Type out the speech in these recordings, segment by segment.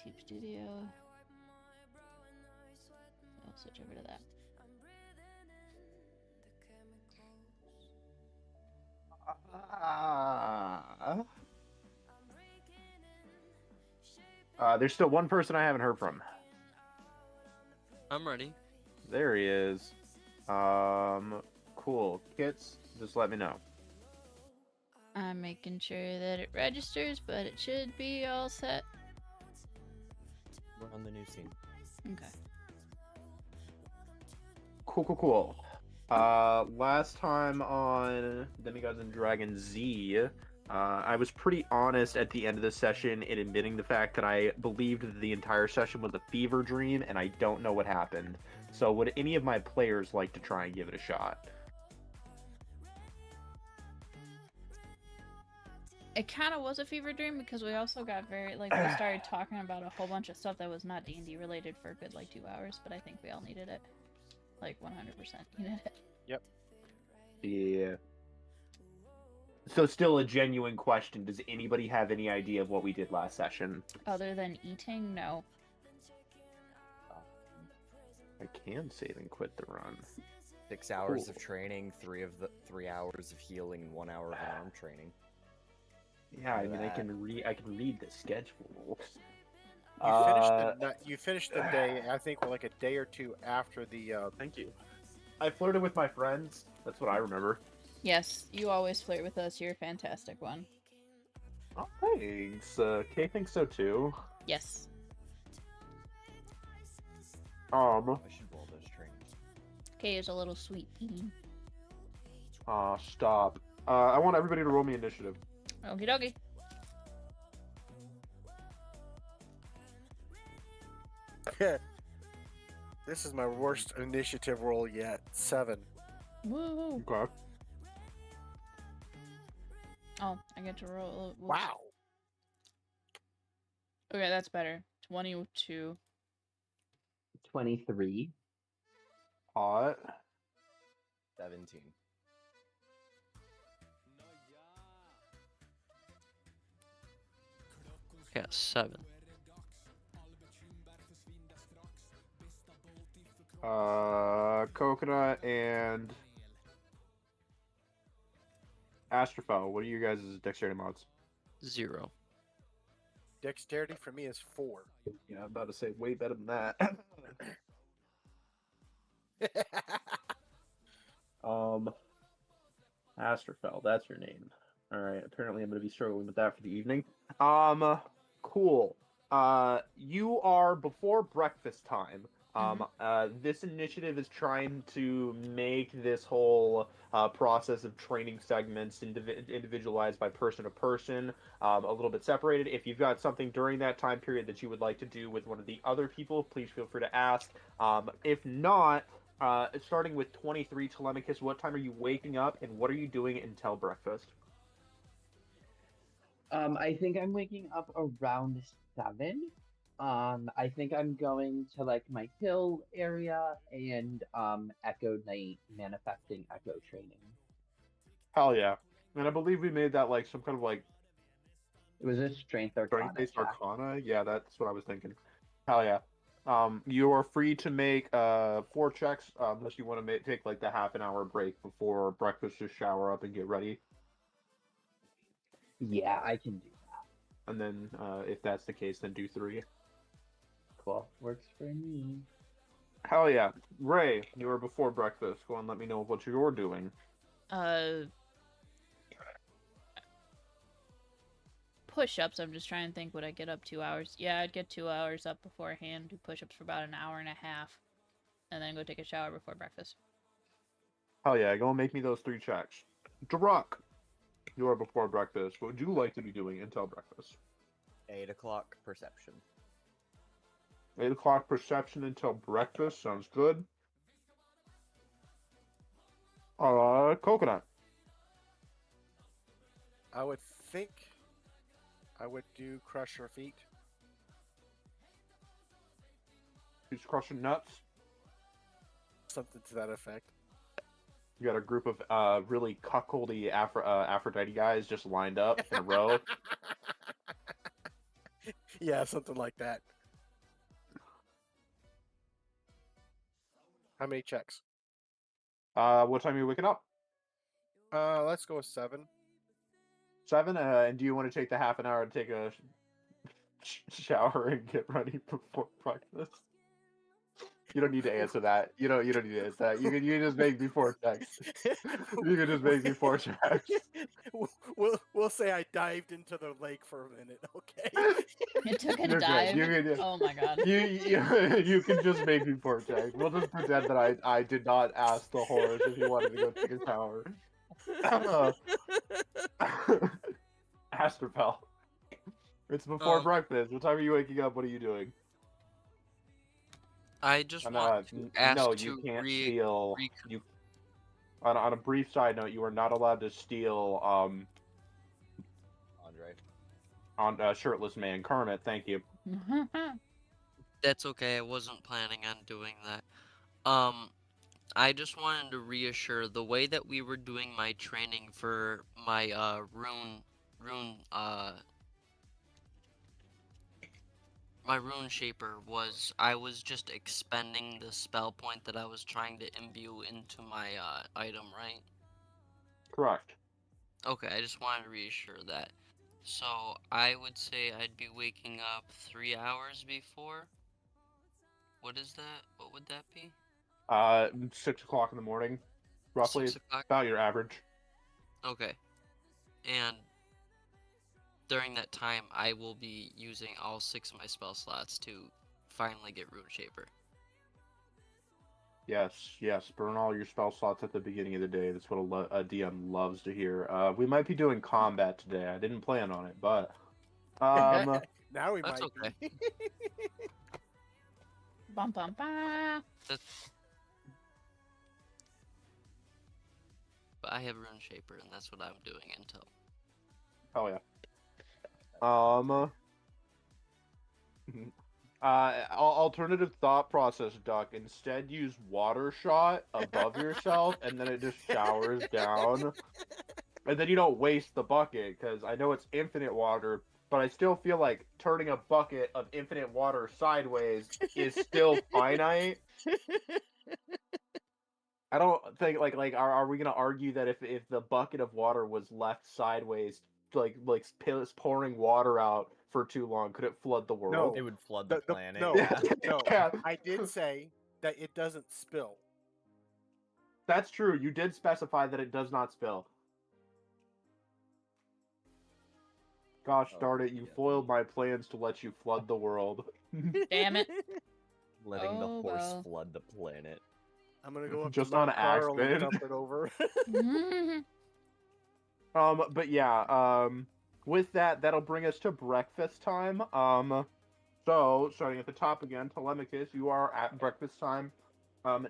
YouTube Studio. So I'll switch over to that. There's still one person I haven't heard from. I'm ready. There he is. Cool. Kits, just let me know. I'm making sure that it registers, but it should be all set. We're on the new scene. Okay. Cool. Last time on Demigods and Dragons Z, I was pretty honest at the end of the session in admitting the fact that I believed that the entire session was a fever dream, and I don't know what happened. So would any of my players like to try and give it a shot? It kind of was a fever dream because we also got we started talking about a whole bunch of stuff that was not D&D related for a good, 2 hours, but I think we all needed it. 100% needed it. Yep. Yeah. So still a genuine question. Does anybody have any idea of what we did last session? Other than eating, no. I can save and quit the run. 6 hours Cool. of training, 3 hours of healing, 1 hour of arm training. Yeah, I mean, I can read the schedule. You finished the day, I think, a day or two after the. Thank you. I flirted with my friends. That's what I remember. Yes, you always flirt with us. You're a fantastic one. Oh, thanks. Kay thinks so too. Yes. I should roll those trainings. Kay is a little sweet bean. Stop. I want everybody to roll me initiative. Okie dokie. This is my worst initiative roll yet. 7. Woo! Okay. Oh, I get to roll. Whoops. Wow. Okay, that's better. 22. 23. Hot. 17. Yeah, 7. Coconut and Astrophel. What are you guys' dexterity mods? 0. Dexterity for me is 4. Yeah, I'm about to say way better than that. Astrophel, that's your name. Alright, apparently I'm gonna be struggling with that for the evening. Cool. You are before breakfast time. This initiative is trying to make this whole process of training segments individualized by person to person, a little bit separated. If you've got something during that time period that you would like to do with one of the other people, please feel free to ask. If not, starting with 23, Telemachus, what time are you waking up and what are you doing until breakfast? I think I'm waking up around 7. I think I'm going to my hill area and Echo Night manifesting Echo training. Hell yeah. And I believe we made that some kind of It was a strength arcana. strength-based check. arcana. Yeah, that's what I was thinking. Hell yeah. You are free to make 4 checks unless you want to take the half an hour break before breakfast to shower up and get ready. Yeah, I can do that. And then if that's the case, then do 3. Cool. Works for me. Hell yeah. Ray, you are before breakfast. Go on, let me know what you're doing. Push-ups. I'm just trying to think, would I get up 2 hours? Yeah, I'd get 2 hours up beforehand, do push-ups for about an hour and a half, and then go take a shower before breakfast. Hell yeah, go and make me those 3 checks. Druck, you are before breakfast. What would you like to be doing until breakfast? 8 o'clock perception. 8 o'clock perception until breakfast. Sounds good. Coconut. I would think I would do crush your feet. He's crushing nuts. Something to that effect. You got a group of really cuckoldy Aphrodite guys just lined up in a row. Yeah, something like that. How many checks? What time are you waking up? Let's go with 7. 7. And do you want to take the half an hour to take a shower and get ready before breakfast? You don't need to answer that. You don't need to answer that. You can just make me 4 checks. You can just make me 4 checks. We'll say I dived into the lake for a minute, okay? It took a You're good. dive. You can, Oh my god. you can just make me 4 checks. We'll just pretend that I did not ask the horse if he wanted to go take a shower. Astrophel. It's before breakfast. What time are you waking up? What are you doing? I just want to ask no, to you can't re- steal. re- You on a brief side note, you are not allowed to steal Andre. on shirtless man. Kermit, thank you. That's okay. I wasn't planning on doing that. I just wanted to reassure the way that we were doing my training for my my rune shaper was I was just expending the spell point that I was trying to imbue into my item, right? Correct. Okay, I just wanted to reassure that. So I would say I'd be waking up 3 hours before. What is that? What would that be? 6 o'clock in the morning, roughly. 6 o'clock? About your average. Okay. And during that time, I will be using all 6 of my spell slots to finally get Rune Shaper. Yes. Burn all your spell slots at the beginning of the day. That's what a DM loves to hear. We might be doing combat today. I didn't plan on it, but Now we That's might okay. be. Bum bum ba. But I have Rune Shaper, and that's what I'm doing until. oh yeah. Alternative thought process, Duck. Instead, use water shot above yourself, and then it just showers down. And then you don't waste the bucket, because I know it's infinite water, but I still feel like turning a bucket of infinite water sideways is still finite. I don't think are we gonna argue that if the bucket of water was left sideways, like pouring water out for too long, could it flood the world? It would flood the planet. No, Yeah. no. Yeah. I did say that it doesn't spill. That's true. You did specify that it does not spill. Gosh darn it, you foiled my plans to let you flood the world. Damn it. Letting the Oh, horse well. flood the planet. I'm gonna go up Just to on Mount Carl and accident. dump it over. But yeah, with that, that'll bring us to breakfast time. So starting at the top again, Telemachus, you are at breakfast time.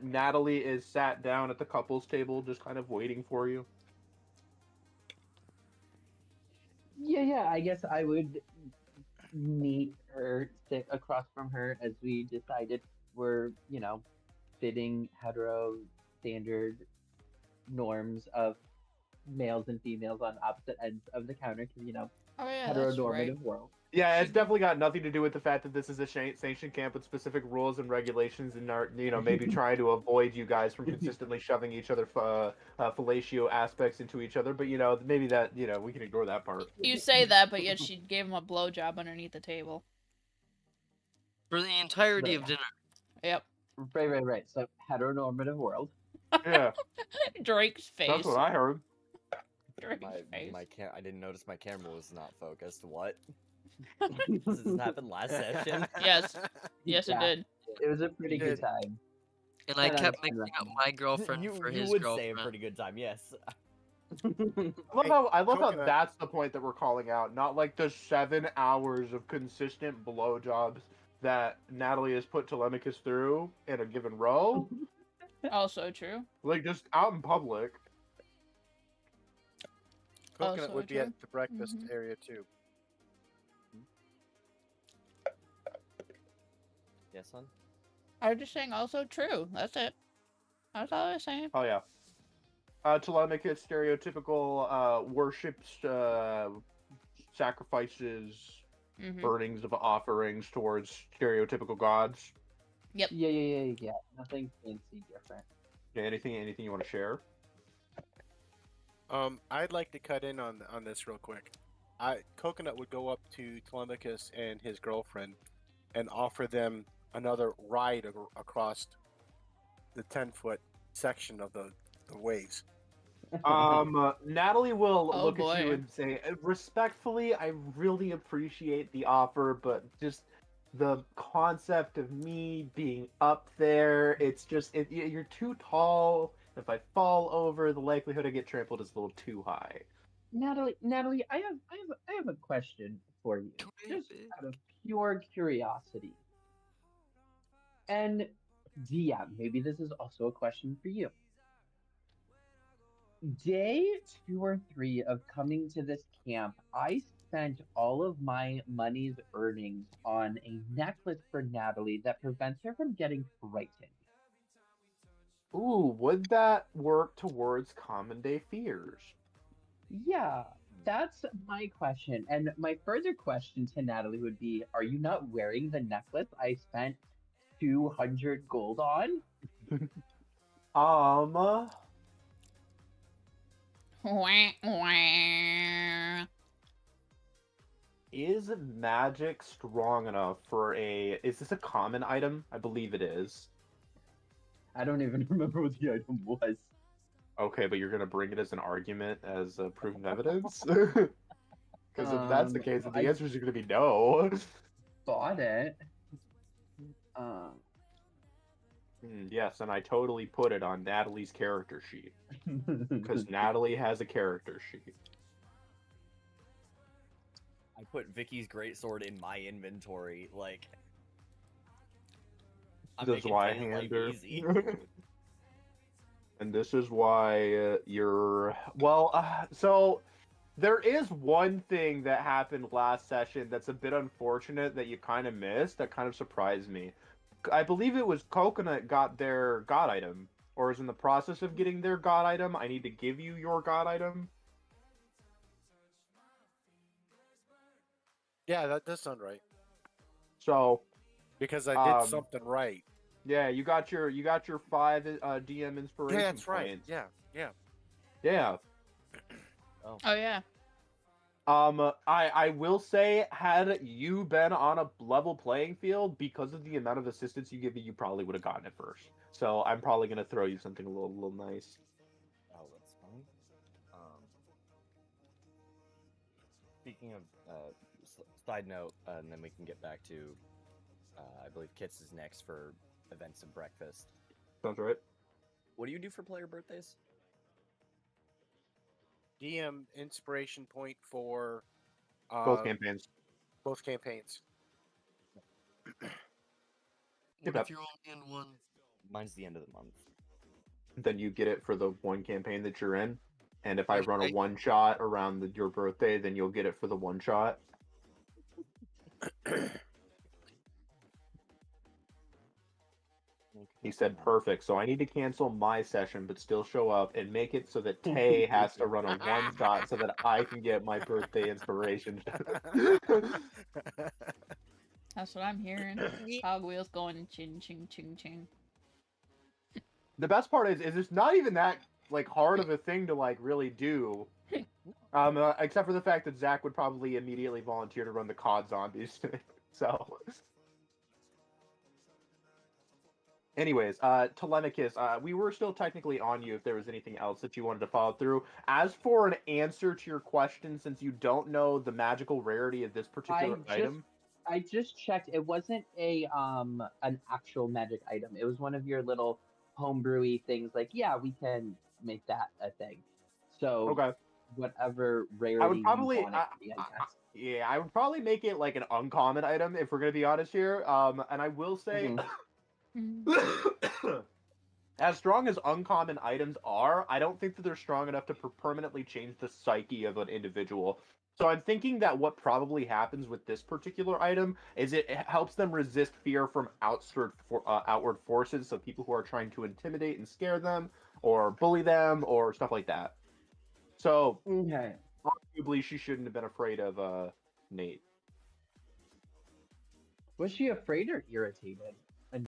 Natalie is sat down at the couples table, just kind of waiting for you. Yeah, I guess I would meet her, sit across from her as we decided we're, fitting hetero standard norms of males and females on opposite ends of the counter because, Oh yeah, that's right. heteronormative world. Yeah, it's definitely got nothing to do with the fact that this is a sanctioned camp with specific rules and regulations, and are maybe trying to avoid you guys from consistently shoving each other fellatio aspects into each other. But maybe that we can ignore that part. You say that, but yet she gave him a blowjob underneath the table. For the entirety Right. of dinner. Yep. Right. So heteronormative world. Yeah, Drake's face. that's what I heard. Drake's face. I didn't notice my camera was not focused. What? Did this happen last session? Yes. Yes, Yeah. it did. It was a pretty good time. And I And I kept understand mixing that. up my girlfriend you for you his would girlfriend. say a pretty good time, yes. I love how Coconut. that's the point that we're calling out, not like the 7 hours of consistent blowjobs that Natalie has put Telemachus through in a given row. Also true. Like, just out in public. Coconut so would be true. at the breakfast Mhm. area too. Yes, son? I was just saying also true. That's it. That's all I was saying. Oh, yeah. Telemachus, stereotypical worships, sacrifices, Mm-hmm. burnings of offerings towards stereotypical gods. Yep. Yeah. Nothing fancy different. Yeah, anything you want to share? I'd like to cut in on this real quick. Coconut would go up to Telemachus and his girlfriend and offer them another ride across the 10-foot section of the waves. Natalie will Oh, look at you boy. and say, respectfully, I really appreciate the offer, but just the concept of me being up there, it's just, you're too tall. If I fall over, the likelihood I get trampled is a little too high. Natalie, I have a question for you, just out of pure curiosity. And yeah, maybe this is also a question for you. Day 2 or 3 of coming to this camp, I spent all of my money's earnings on a necklace for Natalie that prevents her from getting frightened. Ooh, would that work towards common day fears? Yeah, that's my question. And my further question to Natalie would be, are you not wearing the necklace I spent 200 gold on? Wah, wah. Is magic strong enough for is this a common item? I believe it is. I don't even remember what the item was. Okay, but you're gonna bring it as an argument, as proof of evidence? Because if that's the case, then the I answers are gonna be no. bought it. Um, Yes, and I totally put it on Natalie's character sheet. Because Natalie has a character sheet. I put Vicky's greatsword in my inventory. Like, I'm That's making why I Tay's life hand her. easy. And this is why you're... Well, so... There is one thing that happened last session that's a bit unfortunate that you kind of missed, that kind of surprised me. I believe it was Coconut got their god item, or is in the process of getting their god item. I need to give you your god item. Yeah, that does sound right. So, Because I did something right. yeah, you got your 5 DM inspiration Yeah, that's right. points. Yeah. Oh, yeah. I will say, had you been on a level playing field, because of the amount of assistance you give me, you probably would have gotten it first. So I'm probably gonna throw you something a little nice. Oh, that's fine. Speaking of side note, and then we can get back to, I believe Kits is next for events and breakfast. Sounds right. What do you do for player birthdays? DM inspiration point for Both campaigns. both campaigns. What Yep. if you're only in one? Mine's the end of the month. Then you get it for the one campaign that you're in. And if I run a Okay. one shot around your birthday, then you'll get it for the one shot. He said, perfect. So I need to cancel my session, but still show up and make it so that Tay has to run a one shot so that I can get my birthday inspiration. That's what I'm hearing. Cogwheels going ching ching ching ching. The best part is it's not even that like hard of a thing to like really do. Except for the fact that Zach would probably immediately volunteer to run the COD zombies. So anyways, Telemachus, we were still technically on you if there was anything else that you wanted to follow through. As for an answer to your question, since you don't know the magical rarity of this particular item. I just checked. It wasn't an actual magic item. It was one of your little homebrewy things. Like, yeah, we can make that a thing. So Okay. whatever rarity I would probably, you want it to be, I guess. yeah, I would probably make it like an uncommon item if we're gonna be honest here. And I will say, as strong as uncommon items are, I don't think that they're strong enough to permanently change the psyche of an individual. So I'm thinking that what probably happens with this particular item is it helps them resist fear from outward forces, so people who are trying to intimidate and scare them, or bully them, or stuff like that. So, Okay. arguably, she shouldn't have been afraid of Nate. Was she afraid or irritated?